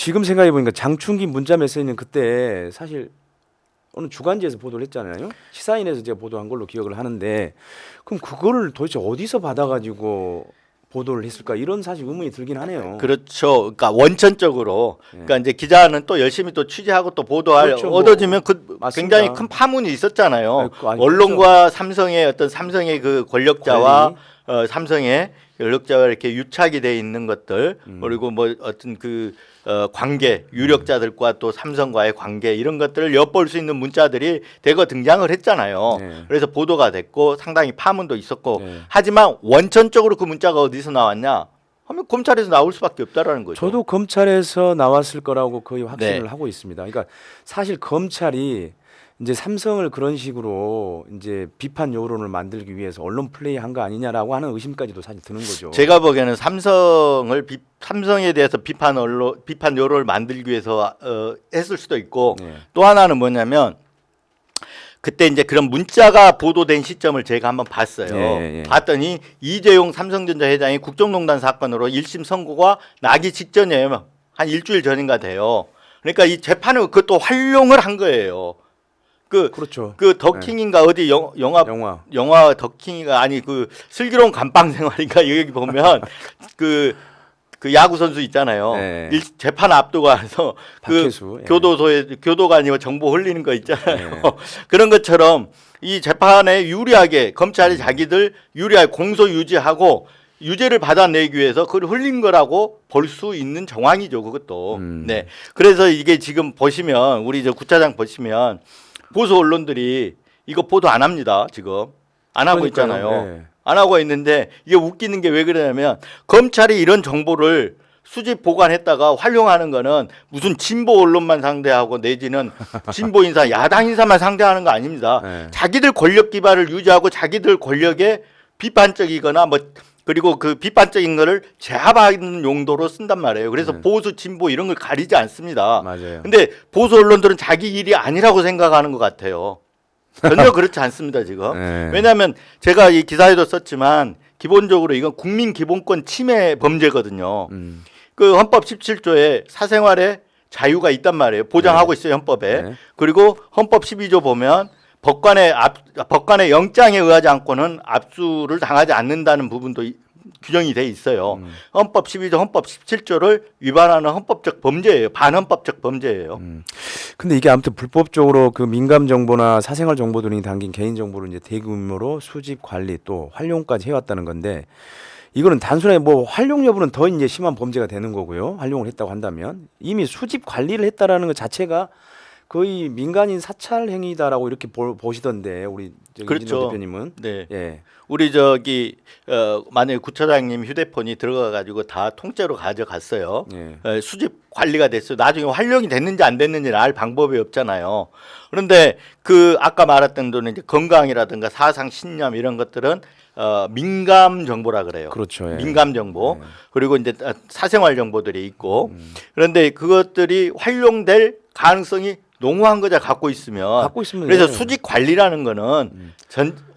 지금 생각해 보니까 장충기 문자 메시지는 그때 사실 어느 주간지에서 보도를 했잖아요. 시사인에서 제가 보도한 걸로 기억을 하는데 그럼 그거를 도대체 어디서 받아가지고 보도를 했을까 이런 사실 의문이 들긴 하네요. 그렇죠. 그러니까 원천적으로 그러니까 이제 기자는 또 열심히 또 취재하고 또 보도할 그렇죠. 얻어지면 그 맞습니다. 굉장히 큰 파문이 있었잖아요. 아니, 언론과 삼성의 어떤 삼성의 그 권력자와 삼성의 권력자와 이렇게 유착이 돼 있는 것들 그리고 뭐 어떤 그 관계 유력자들과 또 삼성과의 관계 이런 것들을 엿볼 수 있는 문자들이 대거 등장을 했잖아요. 네. 그래서 보도가 됐고 상당히 파문도 있었고 네. 하지만 원천적으로 그 문자가 어디서 나왔냐? 하면 검찰에서 나올 수밖에 없다라는 거죠. 저도 검찰에서 나왔을 거라고 거의 확신을 네. 하고 있습니다. 그러니까 사실 검찰이 이제 삼성을 그런 식으로 이제 비판 여론을 만들기 위해서 언론 플레이한 거 아니냐라고 하는 의심까지도 사실 드는 거죠. 제가 보기에는 삼성에 대해서 비판 여론을 만들기 위해서 했을 수도 있고 네. 또 하나는 뭐냐면 그때 이제 그런 문자가 보도된 시점을 제가 한번 봤어요. 예. 봤더니 이재용 삼성전자 회장이 국정농단 사건으로 1심 선고가 나기 직전이에요. 한 일주일 전인가 돼요. 그러니까 이 재판을 그것도 활용을 한 거예요. 그렇죠. 그 더킹인가 어디 영화 더킹이가 아니 그 슬기로운 감방 생활인가 여기 보면 그 야구 선수 있잖아요. 네. 재판 앞두고 와서 그 박혜수, 예. 교도소에 교도가 아니고 정보 흘리는 거 있잖아요. 네. 그런 것처럼 이 재판에 유리하게 검찰이 자기들 유리하게 공소 유지하고 유죄를 받아내기 위해서 그걸 흘린 거라고 볼 수 있는 정황이죠, 그것도. 네. 그래서 이게 지금 보시면 우리 저 구차장 보시면 보수 언론들이 이거 보도 안 합니다. 지금 안 하고 그러니까요. 있잖아요. 네. 안 하고 있는데 이게 웃기는 게 왜 그러냐면 검찰이 이런 정보를 수집 보관했다가 활용하는 거는 무슨 진보 언론만 상대하고 내지는 진보 인사, 야당 인사만 상대하는 거 아닙니다. 네. 자기들 권력 기반을 유지하고 자기들 권력에 비판적이거나 뭐 그리고 그 비판적인 거를 제압하는 용도로 쓴단 말이에요. 그래서 보수, 진보 이런 걸 가리지 않습니다. 맞아요. 근데 보수 언론들은 자기 일이 아니라고 생각하는 것 같아요. 전혀 그렇지 않습니다, 지금. 네. 왜냐하면 제가 이 기사에도 썼지만 기본적으로 이건 국민 기본권 침해 범죄거든요. 그 헌법 17조에 사생활의 자유가 있단 말이에요. 보장하고 있어요, 헌법에. 네. 그리고 헌법 12조 보면 법관의 영장에 의하지 않고는 압수를 당하지 않는다는 부분도 규정이 돼 있어요. 헌법 12조, 헌법 17조를 위반하는 헌법적 범죄예요. 반헌법적 범죄예요. 근데 이게 아무튼 불법적으로 그 민감 정보나 사생활 정보 등이 담긴 개인 정보를 이제 대규모로 수집, 관리 또 활용까지 해왔다는 건데 이거는 단순하게 뭐 활용 여부는 더 이제 심한 범죄가 되는 거고요. 활용을 했다고 한다면 이미 수집 관리를 했다라는 것 자체가 거의 민간인 사찰 행위다라고 이렇게 보시던데 우리 그렇죠. 이진호 대표님은 네. 예. 우리 만약에 구차장님 휴대폰이 들어가 가지고 다 통째로 가져갔어요. 예. 수집 관리가 됐어요. 나중에 활용이 됐는지 안 됐는지는 알 방법이 없잖아요. 그런데 그 아까 말했던 데는 이제 건강이라든가 사상 신념 이런 것들은 민감 정보라 그래요. 그렇죠. 예. 민감 정보. 그리고 이제 사생활 정보들이 있고 그런데 그것들이 활용될 가능성이 농후한 거자 갖고 있으면 예. 그래서 수직 관리라는 거는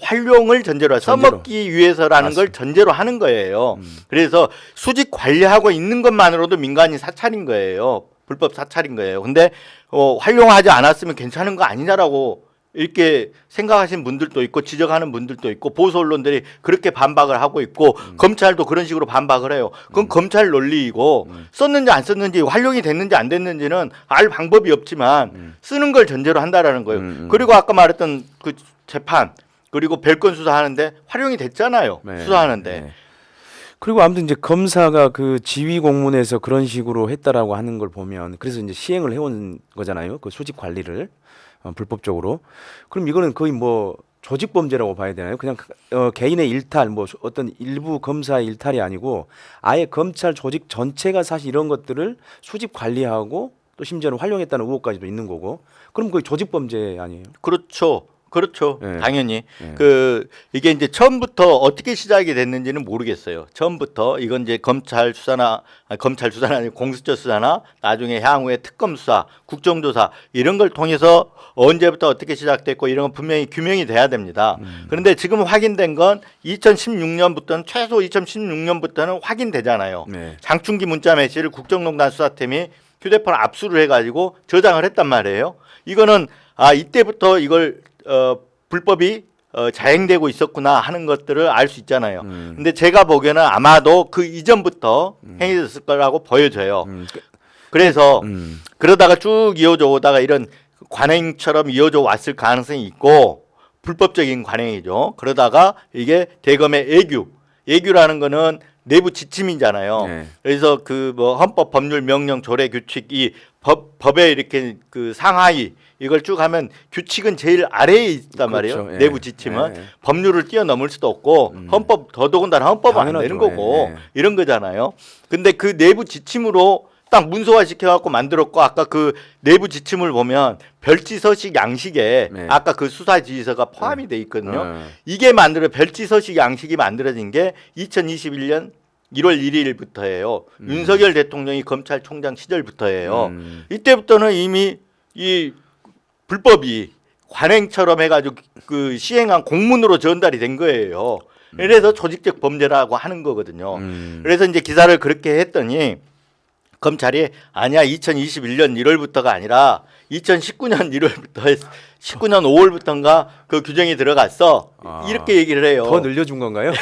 활용을 전제로 써먹기 위해서라는 걸 전제로 하는 거예요. 그래서 수직 관리하고 있는 것만으로도 민간인 사찰인 거예요. 불법 사찰인 거예요. 근데 활용하지 않았으면 괜찮은 거 아니냐라고 이렇게 생각하시는 분들도 있고 지적하는 분들도 있고 보수 언론들이 그렇게 반박을 하고 있고 검찰도 그런 식으로 반박을 해요. 그건 검찰 논리이고 썼는지 안 썼는지 활용이 됐는지 안 됐는지는 알 방법이 없지만 쓰는 걸 전제로 한다라는 거예요. 그리고 아까 말했던 그 재판 그리고 별건 수사하는데 활용이 됐잖아요. 네. 수사하는데. 네. 그리고 아무튼 이제 검사가 그 지휘 공문에서 그런 식으로 했다라고 하는 걸 보면 그래서 이제 시행을 해온 거잖아요. 그 수집 관리를 불법적으로. 그럼 이거는 거의 뭐 조직 범죄라고 봐야 되나요? 그냥 개인의 일탈, 뭐 어떤 일부 검사의 일탈이 아니고 아예 검찰 조직 전체가 사실 이런 것들을 수집 관리하고 또 심지어는 활용했다는 의혹까지도 있는 거고. 그럼 거의 조직 범죄 아니에요? 그렇죠. 그렇죠. 네. 당연히. 네. 이게 이제 처음부터 어떻게 시작이 됐는지는 모르겠어요. 처음부터 이건 이제 검찰 수사나 아니고 공수처 수사나 나중에 향후에 특검 수사, 국정조사 이런 걸 통해서 언제부터 어떻게 시작됐고 이런 건 분명히 규명이 돼야 됩니다. 그런데 지금 확인된 건 2016년부터는 최소 2016년부터는 확인되잖아요. 네. 장충기 문자 메시지를 국정농단 수사팀이 휴대폰 압수를 해가지고 저장을 했단 말이에요. 이거는 이때부터 이걸 불법이 자행되고 있었구나 하는 것들을 알 수 있잖아요. 근데 제가 보기에는 아마도 그 이전부터 행해졌을 거라고 보여져요. 그래서 그러다가 쭉 이어져 오다가 이런 관행처럼 이어져 왔을 가능성이 있고 불법적인 관행이죠. 그러다가 이게 대검의 예규라는 거는 내부 지침이잖아요. 네. 그래서 그 뭐 헌법, 법률, 명령, 조례, 규칙 이 법에 이렇게 그 상하이 이걸 쭉 하면 규칙은 제일 아래에 있단 말이에요. 그렇죠. 예. 내부 지침은 예. 법률을 뛰어넘을 수도 없고 헌법 더더군다나 헌법은 안 되는 당연하죠. 거고 예. 이런 거잖아요. 근데 그 내부 지침으로 딱 문서화 시켜갖고 만들었고 아까 그 내부 지침을 보면 별지서식 양식에 네. 아까 그 수사 지휘서가 포함이 돼 있거든요. 네. 이게 별지서식 양식이 만들어진 게 2021년 1월 1일부터예요. 윤석열 대통령이 검찰총장 시절부터예요. 이때부터는 이미 이 불법이 관행처럼 해가지고 그 시행한 공문으로 전달이 된 거예요. 그래서 조직적 범죄라고 하는 거거든요. 그래서 이제 기사를 그렇게 했더니 검찰이 아니야 2021년 1월부터가 아니라 2019년 1월부터 19년 5월부터인가 그 규정이 들어갔어. 이렇게 얘기를 해요. 더 늘려준 건가요?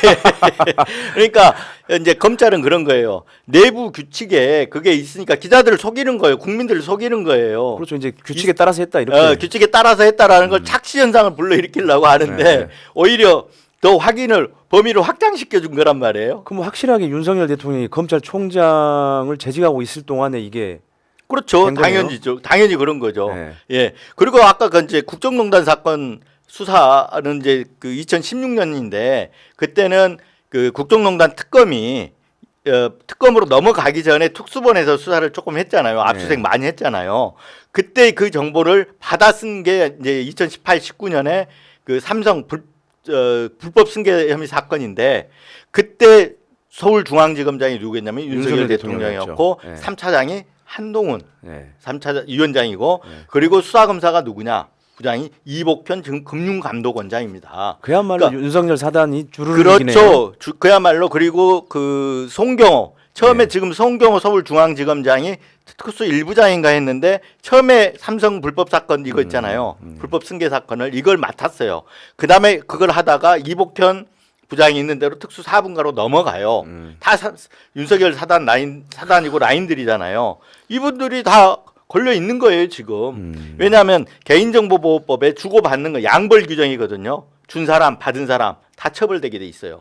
그러니까 이제 검찰은 그런 거예요. 내부 규칙에 그게 있으니까 기자들을 속이는 거예요. 국민들을 속이는 거예요. 그렇죠. 이제 규칙에 따라서 했다 이렇게. 규칙에 따라서 했다라는 걸 착시 현상을 불러일으키려고 하는데 네. 오히려 더 확인을 범위를 확장시켜 준 거란 말이에요. 그럼 확실하게 윤석열 대통령이 검찰총장을 재직하고 있을 동안에 이게 그렇죠. 된 거네요? 당연히죠. 당연히 그런 거죠. 네. 예. 그리고 아까 그 이제 국정농단 사건 수사는 이제 그 2016년인데 그때는 그 국정농단 특검이 특검으로 넘어가기 전에 특수본에서 수사를 조금 했잖아요. 압수수색 네. 많이 했잖아요. 그때 그 정보를 받아 쓴 게 이제 2018, 19년에 그 삼성 불법 승계 혐의 사건인데 그때 서울중앙지검장이 누구였냐면 윤석열 대통령이었고 네. 3차장이 한동훈 네. 3차 위원장이고 네. 그리고 수사검사가 누구냐? 부장이 이복현 금융감독원장입니다. 그야말로 그러니까 윤석열 사단이 줄을 이기네요. 그렇죠. 그야말로 그리고 그 송경호 처음에 네. 지금 송경호 서울중앙지검장이 특수 1부장인가 했는데 처음에 삼성 불법 사건 이거 있잖아요. 불법 승계 사건을 이걸 맡았어요. 그다음에 그걸 하다가 이복현 부장이 있는 대로 특수 4분가로 넘어가요. 다 윤석열 사단이고 라인들이잖아요. 이분들이 다 걸려 있는 거예요 지금. 왜냐하면 개인정보보호법에 주고받는 거 양벌 규정이거든요. 준 사람 받은 사람 다 처벌되게 돼 있어요.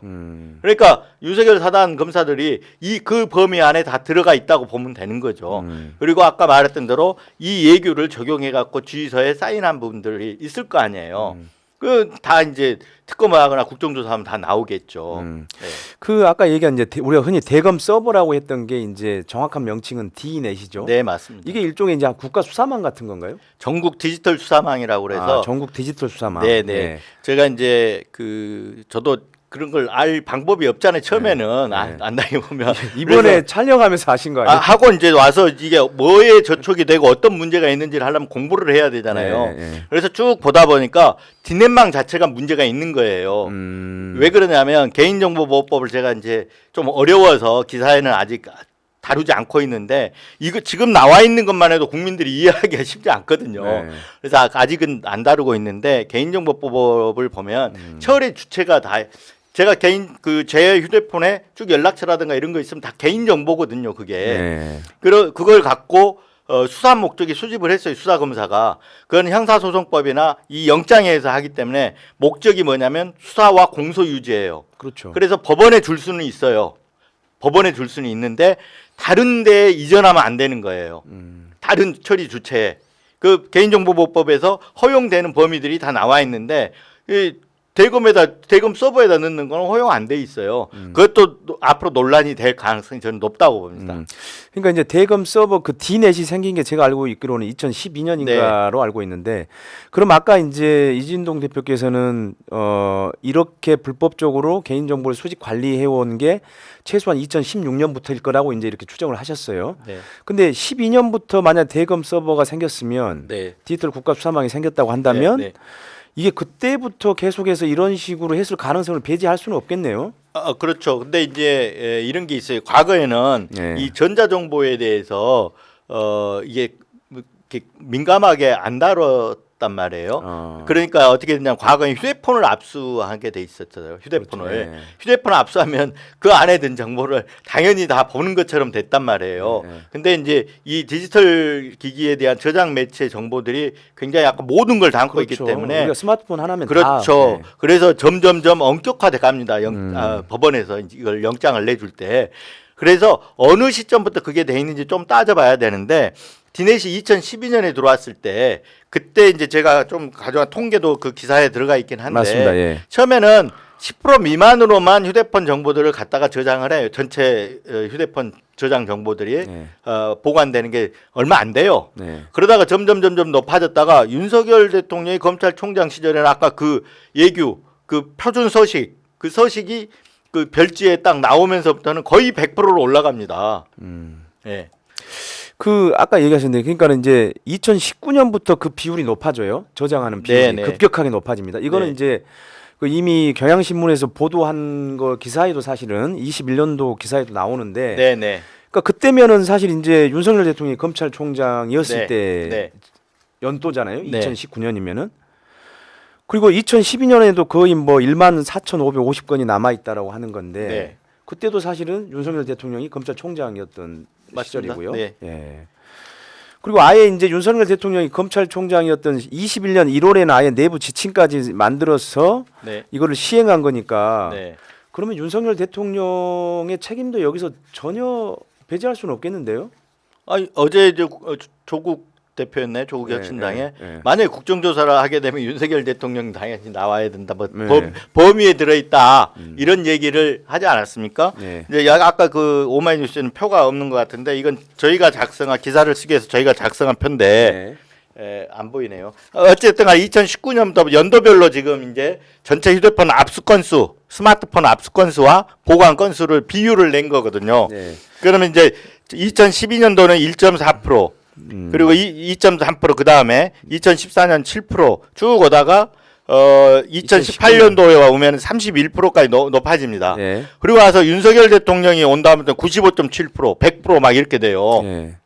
그러니까 윤석열 사단 검사들이 그 범위 안에 다 들어가 있다고 보면 되는 거죠. 그리고 아까 말했던 대로 이 예규를 적용해 갖고 지휘서에 사인한 부분들이 있을 거 아니에요. 그 다 이제 특검하거나 국정조사하면 다 나오겠죠. 네. 그 아까 얘기한 이제 우리가 흔히 대검 서버라고 했던 게 이제 정확한 명칭은 D넷이죠. 네, 맞습니다. 이게 일종의 이제 국가 수사망 같은 건가요? 전국 디지털 수사망이라고 그래서 전국 디지털 수사망. 네, 네. 제가 이제 저도 그런 걸 알 방법이 없잖아요. 처음에는 네. 안 다녀보면 이번에 그래서 촬영하면서 하신 거 아니에요? 하고 이제 와서 이게 뭐에 저촉이 되고 어떤 문제가 있는지를 하려면 공부를 해야 되잖아요. 네. 그래서 쭉 보다 보니까 디넷망 자체가 문제가 있는 거예요. 왜 그러냐면 개인정보보호법을 제가 이제 좀 어려워서 기사에는 아직 다루지 않고 있는데 이거 지금 나와 있는 것만 해도 국민들이 이해하기가 쉽지 않거든요. 네. 그래서 아직은 안 다루고 있는데 개인정보법을 보면 처리 주체가 다 제가 제 휴대폰에 쭉 연락처라든가 이런 거 있으면 다 개인 정보거든요. 그게 네. 그걸 갖고 수사 목적이 수집을 했어요. 수사검사가 그건 형사소송법이나 이 영장에서 하기 때문에 목적이 뭐냐면 수사와 공소 유지예요. 그렇죠. 그래서 법원에 줄 수는 있어요. 법원에 줄 수는 있는데 다른 데에 이전하면 안 되는 거예요. 다른 처리 주체에 그 개인정보보호법에서 허용되는 범위들이 다 나와 있는데 대검 서버에다 넣는 건 허용 안 돼 있어요. 그것도 앞으로 논란이 될 가능성이 저는 높다고 봅니다. 그러니까 이제 대검 서버 그 D넷이 생긴 게 제가 알고 있기로는 2012년인가로 알고 있는데 그럼 아까 이제 이진동 대표께서는 이렇게 불법적으로 개인 정보를 수집 관리해 온 게 최소한 2016년부터일 거라고 이제 이렇게 추정을 하셨어요. 네. 근데 12년부터 만약 대검 서버가 생겼으면 네. 디지털 국가 수사망이 생겼다고 한다면 네. 이게 그때부터 계속해서 이런 식으로 했을 가능성을 배제할 수는 없겠네요. 그렇죠. 근데 이제 이런 게 있어요. 과거에는 네. 이 전자정보에 대해서 이게 뭐 이렇게 민감하게 안 다뤘단 말이에요. 그러니까 어떻게 됐냐면 과거에 휴대폰을 압수하게 돼 있었잖아요. 휴대폰을. 그렇죠. 예. 휴대폰을 압수하면 그 안에 든 정보를 당연히 다 보는 것처럼 됐단 말이에요. 예. 근데 이제 이 디지털 기기에 대한 저장 매체 정보들이 굉장히 약간 모든 걸 담고 있기 그렇죠. 때문에 우리가 스마트폰 하나면 그렇죠. 다, 그래서 점점점 엄격화돼 갑니다. 법원에서 이걸 영장을 내줄 때. 그래서 어느 시점부터 그게 돼 있는지 좀 따져봐야 되는데 디넷이 2012년에 들어왔을 때 그때 이제 제가 좀 가져간 통계도 그 기사에 들어가 있긴 한데 맞습니다. 예. 처음에는 10% 미만으로만 휴대폰 정보들을 갖다가 저장을 해요. 전체 휴대폰 저장 정보들이 네. 보관되는 게 얼마 안 돼요. 네. 그러다가 점점 높아졌다가 윤석열 대통령이 검찰총장 시절에는 아까 그 예규 그 표준 서식 그 서식이 그 별지에 딱 나오면서부터는 거의 100%로 올라갑니다. 예. 그 아까 얘기하셨는데 그러니까는 이제 2019년부터 그 비율이 높아져요. 저장하는 비율이 네네. 급격하게 높아집니다. 이거는 네. 이제 그 이미 경향신문에서 보도한 거 기사에도 사실은 21년도 기사에도 나오는데 네네. 그러니까 그때면은 사실 이제 윤석열 대통령이 검찰총장이었을 네. 때 네. 연도잖아요. 네. 2019년이면은 그리고 2012년에도 거의 뭐 14,550건이 남아 있다라고 하는 건데 네. 그때도 사실은 윤석열 대통령이 검찰총장이었던 맞습니다. 시절이고요. 네. 예. 그리고 아예 이제 윤석열 대통령이 검찰총장이었던 21년 1월에는 아예 내부 지침까지 만들어서 네. 이거를 시행한 거니까 네. 그러면 윤석열 대통령의 책임도 여기서 전혀 배제할 수는 없겠는데요? 아니 어제 이제 조국 대표였네 조국 네, 혁신당에 네. 만약에 국정조사를 하게 되면 윤석열 대통령 당연히 나와야 된다. 뭐 네. 범위에 들어있다 이런 얘기를 하지 않았습니까? 네. 이제 아까 그 오마이뉴스에는 표가 없는 것 같은데 이건 저희가 작성한 기사를 쓰기 위해서 저희가 작성한 표인데 안 보이네요. 어쨌든 2019년부터 연도별로 지금 이제 전체 휴대폰 압수 건수, 스마트폰 압수 건수와 보관 건수를 비율을 낸 거거든요. 네. 그러면 이제 2012년도는 1.4%, 그리고 2.3% 그다음에 2014년 7%쭉 오다가 2018년도에 오면 31%까지 높아집니다. 네. 그리고 와서 윤석열 대통령이 온 다음부터 95.7%, 100% 막 이렇게 돼요. 네.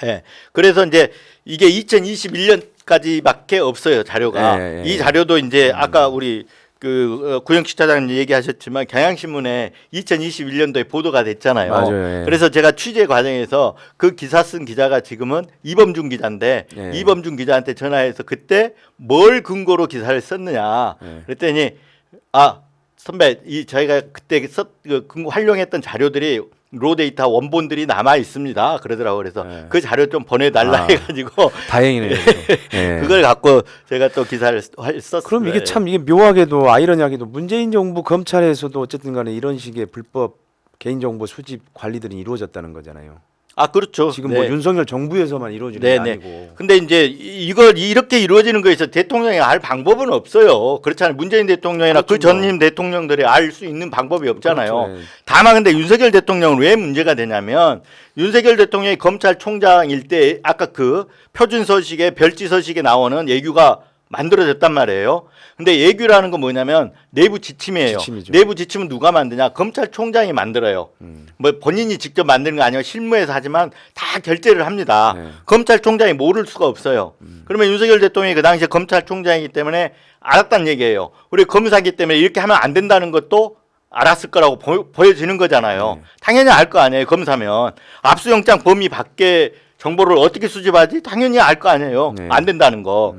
예. 그래서 이제 이게 2021년까지밖에 없어요, 자료가. 예, 예, 이 자료도 이제 아까 우리 그 구영치 차장님 얘기하셨지만 경향신문에 2021년도에 보도가 됐잖아요. 맞아요. 예. 그래서 제가 취재 과정에서 그 기사 쓴 기자가 지금은 이범준 기자인데 예. 이범준 기자한테 전화해서 그때 뭘 근거로 기사를 썼느냐 예. 그랬더니 선배 저희가 그때 활용했던 자료들이 로데이터 원본들이 남아 있습니다. 그러더라고. 그래서 네. 그 자료 좀 보내달라 해가지고 다행이네요. 예. 그걸 갖고 제가 또 기사를 썼어요. 그럼 이게 참 이게 묘하게도 아이러니하게도 문재인 정부 검찰에서도 어쨌든 간에 이런 식의 불법 개인정보 수집 관리들이 이루어졌다는 거잖아요. 그렇죠. 지금 네. 뭐 윤석열 정부에서만 이루어지는 게 네네. 아니고. 근데 이제 이걸 이렇게 이루어지는 거에서 대통령이 알 방법은 없어요. 그렇잖아요. 문재인 대통령이나 그렇죠, 그 전임 대통령들이 알 수 있는 방법이 없잖아요. 그렇죠. 예. 다만 근데 윤석열 대통령은 왜 문제가 되냐면 윤석열 대통령이 검찰총장일 때 아까 그 표준 서식에 별지 서식에 나오는 예규가 만들어졌단 말이에요. 근데 예규라는 건 뭐냐면 내부 지침이에요. 지침이죠. 내부 지침은 누가 만드냐? 검찰총장이 만들어요. 뭐 본인이 직접 만드는 거 아니고 실무에서 하지만 다 결재를 합니다. 네. 검찰총장이 모를 수가 없어요. 그러면 윤석열 대통령이 그 당시에 검찰총장이기 때문에 알았다는 얘기예요. 우리 검사기 때문에 이렇게 하면 안 된다는 것도 알았을 거라고 보여지는 거잖아요. 네. 당연히 알 거 아니에요. 검사면. 압수영장 범위 밖에 정보를 어떻게 수집하지? 당연히 알 거 아니에요. 네. 안 된다는 거.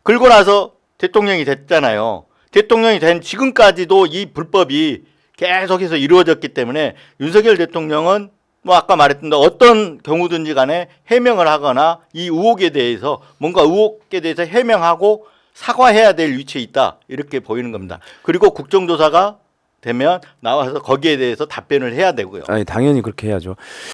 그러고 나서 대통령이 됐잖아요. 대통령이 된 지금까지도 이 불법이 계속해서 이루어졌기 때문에 윤석열 대통령은 뭐 아까 말했던 어떤 경우든지 간에 해명을 하거나 이 의혹에 대해서 뭔가 의혹에 대해서 해명하고 사과해야 될 위치에 있다. 이렇게 보이는 겁니다. 그리고 국정조사가 되면 나와서 거기에 대해서 답변을 해야 되고요. 아니 당연히 그렇게 해야죠.